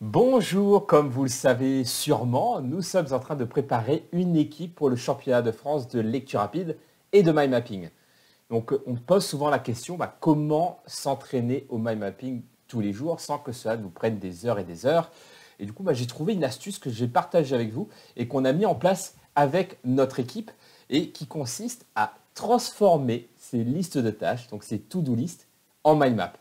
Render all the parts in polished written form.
Bonjour, comme vous le savez sûrement, nous sommes en train de préparer une équipe pour le championnat de France de lecture rapide et de mind mapping. Donc on pose souvent la question, comment s'entraîner au mind mapping tous les jours sans que cela nous prenne des heures et des heures. Et du coup, j'ai trouvé une astuce que j'ai partagée avec vous et qu'on a mis en place avec notre équipe et qui consiste à transformer ces listes de tâches, donc ces to-do list, en mind map.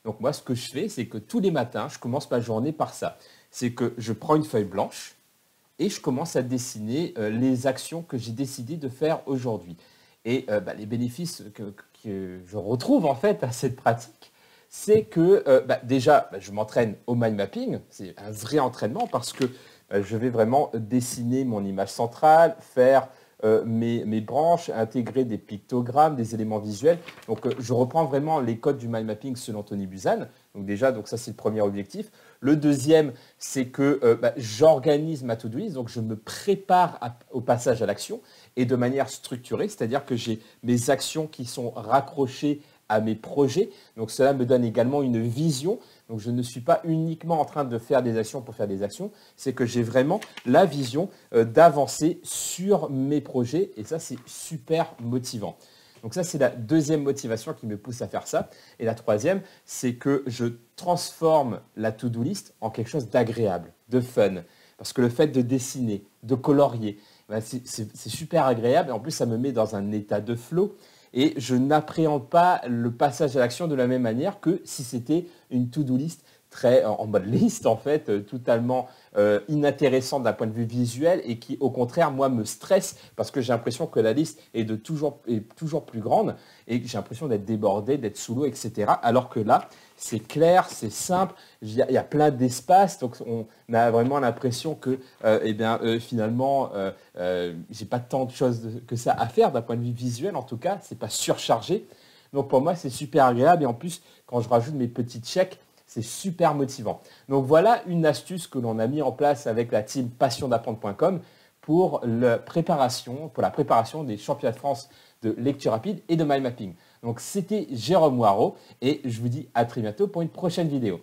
Donc moi, ce que je fais, c'est que tous les matins, je commence ma journée par ça. C'est que je prends une feuille blanche et je commence à dessiner les actions que j'ai décidé de faire aujourd'hui. Et les bénéfices que je retrouve en fait à cette pratique, c'est que déjà, je m'entraîne au mind mapping. C'est un vrai entraînement parce que je vais vraiment dessiner mon image centrale, faire mes branches, intégrer des pictogrammes, des éléments visuels. Donc, je reprends vraiment les codes du mind mapping selon Tony Buzan. Donc déjà, ça c'est le premier objectif. Le deuxième, c'est que j'organise ma to-do list, donc je me prépare au passage à l'action et de manière structurée, c'est-à-dire que j'ai mes actions qui sont raccrochées à mes projets. Donc cela me donne également une vision. Donc je ne suis pas uniquement en train de faire des actions pour faire des actions, c'est que j'ai vraiment la vision d'avancer sur mes projets et ça c'est super motivant. Donc ça c'est la deuxième motivation qui me pousse à faire ça. Et la troisième, c'est que je transforme la to-do list en quelque chose d'agréable, de fun. Parce que le fait de dessiner, de colorier, c'est super agréable et en plus ça me met dans un état de flow. Et je n'appréhende pas le passage à l'action de la même manière que si c'était une to-do list très en mode liste en fait, totalement inintéressante d'un point de vue visuel et qui au contraire moi me stresse parce que j'ai l'impression que la liste est toujours plus grande et j'ai l'impression d'être débordé, d'être sous l'eau, etc. Alors que là, c'est clair, c'est simple, il y a plein d'espace, donc on a vraiment l'impression que finalement, j'ai pas tant de choses que ça à faire d'un point de vue visuel en tout cas, c'est pas surchargé. Donc pour moi, c'est super agréable et en plus, quand je rajoute mes petits checks, c'est super motivant. Donc voilà une astuce que l'on a mis en place avec la team passiondapprendre.com pour la préparation des championnats de France de lecture rapide et de mind mapping. Donc c'était Jérôme Moirot et je vous dis à très bientôt pour une prochaine vidéo.